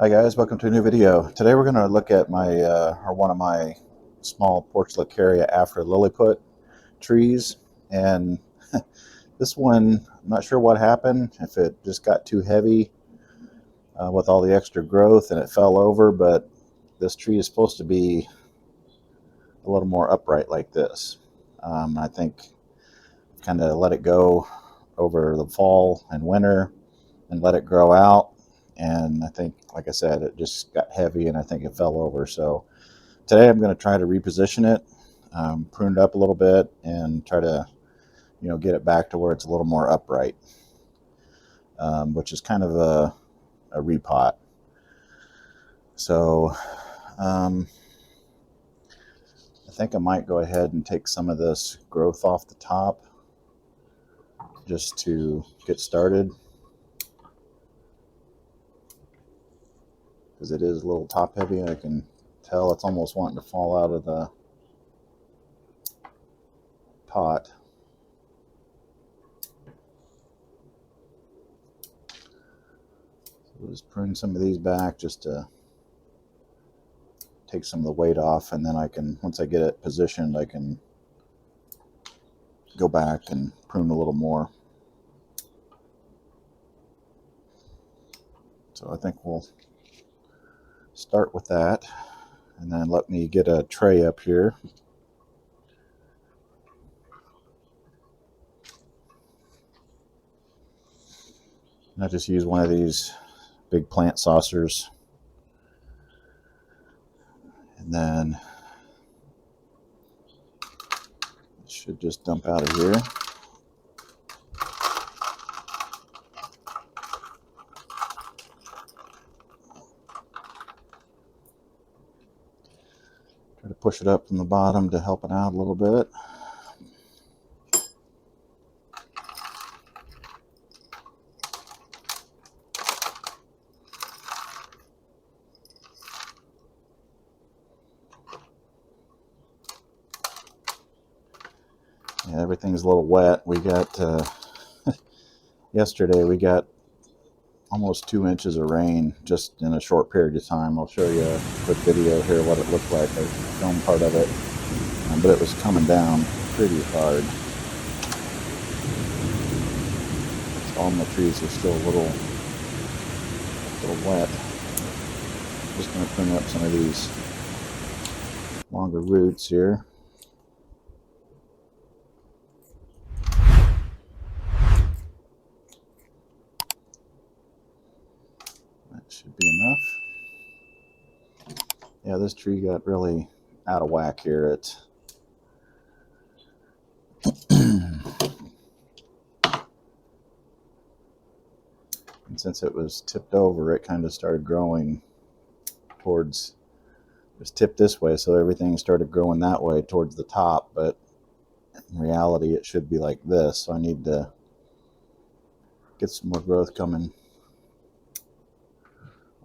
Hi guys, welcome to a new video. Today we're going to look at my or one of my small portulacaria afra lilliput trees, and this one, I'm not sure what happened, if it just got too heavy with all the extra growth and it fell over, but this tree is supposed to be a little more upright like this. I think kind of let it go over the fall and winter and let it grow out. And I think, like I said, it just got heavy and I think it fell over. So today I'm going to try to reposition it, prune it up a little bit, and try to, get it back to where it's a little more upright, which is kind of a repot. So I think I might go ahead and take some of this growth off the top just to get started, because it is a little top heavy. I can tell it's almost wanting to fall out of the pot. So we'll just prune some of these back just to take some of the weight off, and then I can, once I get it positioned, I can go back and prune a little more. So I think we'll start with that, and then let me get a tray up here. And I just use one of these big plant saucers, and then it should just dump out of here. Try to push it up from the bottom to help it out a little bit. Yeah, everything's a little wet. We got yesterday we got almost 2 inches of rain just in a short period of time. I'll show you a quick video here what it looked like. I filmed part of it, but it was coming down pretty hard. All my trees are still a little wet. I'm just going to prune up some of these longer roots here. That should be enough. Yeah, this tree got really out of whack here. And since it was tipped over, it kind of started growing towards, it was tipped this way, so everything started growing that way towards the top, but in reality it should be like this. So I need to get some more growth coming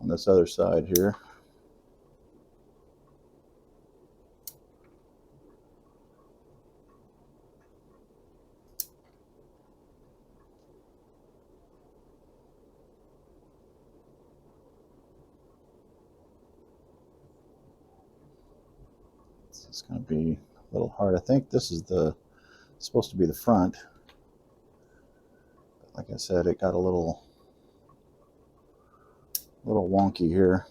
on this other side here. It's going to be a little hard. I think this is supposed to be the front. But like I said, it got a little wonky here.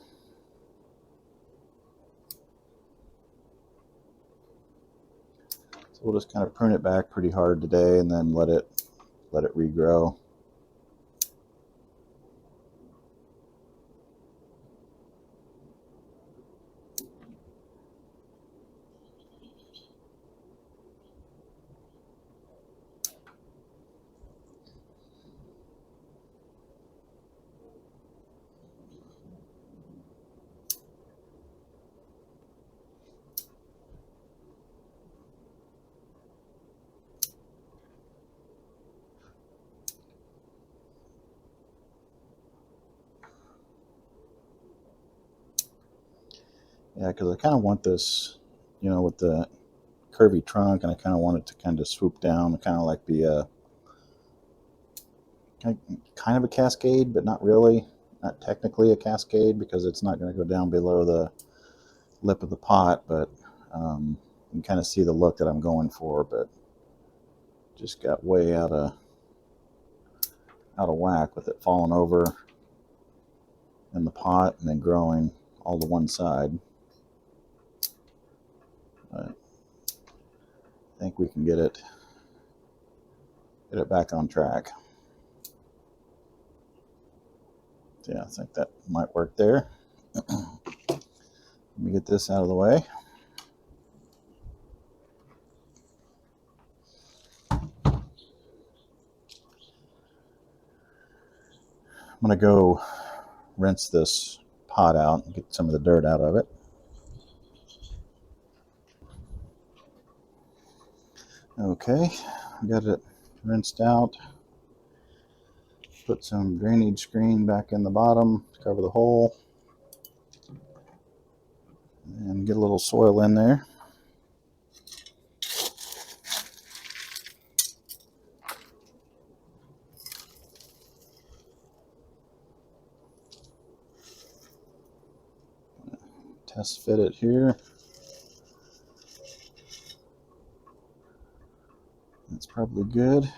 So we'll just kind of prune it back pretty hard today, and then let it regrow. Yeah, because I kind of want this, with the curvy trunk, and I kind of want it to kind of swoop down and kind of like be a kind of a cascade, but not really. not technically a cascade because it's not going to go down below the lip of the pot, but you can kind of see the look that I'm going for, but just got way out of whack with it falling over in the pot and then growing all to one side. But I think we can get it back on track. So yeah, I think that might work there. Let me get this out of the way. I'm going to go rinse this pot out and get some of the dirt out of it. Okay, got it rinsed out. Put some drainage screen back in the bottom to cover the hole. And get a little soil in there. Test fit it here. That's probably good.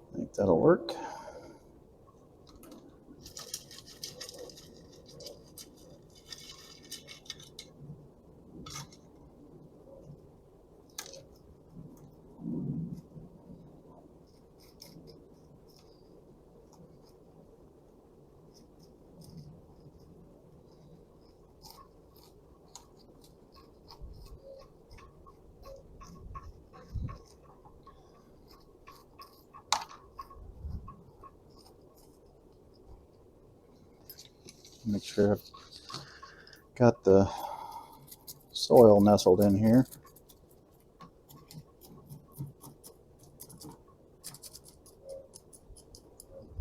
I think that'll work. Make sure I've got the soil nestled in here.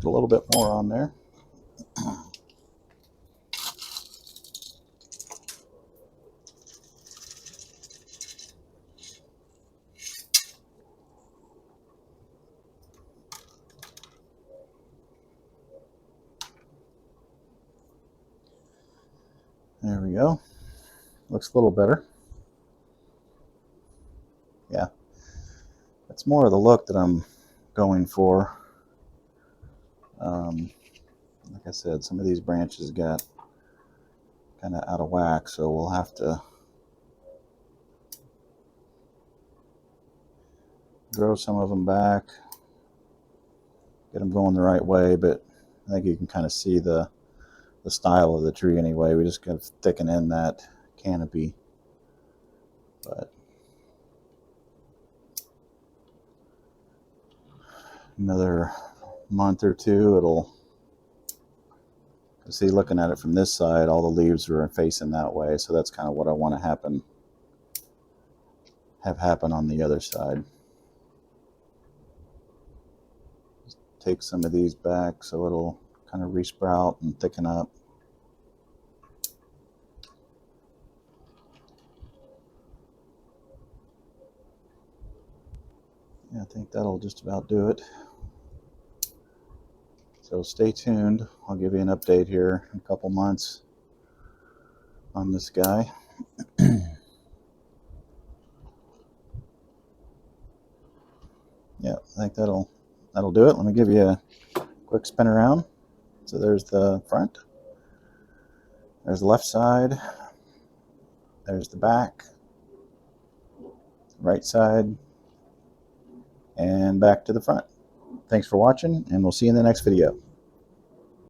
Put a little bit more on there. There we go. Looks a little better. Yeah, that's more of the look that I'm going for. Like I said, some of these branches got kind of out of whack, so we'll have to grow some of them back, get them going the right way, but I think you can kind of see the style of the tree anyway. We just got to thicken in that canopy. But another month or two, it'll see, looking at it from this side, all the leaves are facing that way, so that's kind of what I want to have happen on the other side. Just take some of these back so it'll kind of resprout and thicken up. Yeah, I think that'll just about do it. So stay tuned. I'll give you an update here in a couple months on this guy. Yeah, I think that'll do it. Let me give you a quick spin around. So there's the front, there's the left side, there's the back, right side, and back to the front. Thanks for watching, and we'll see you in the next video.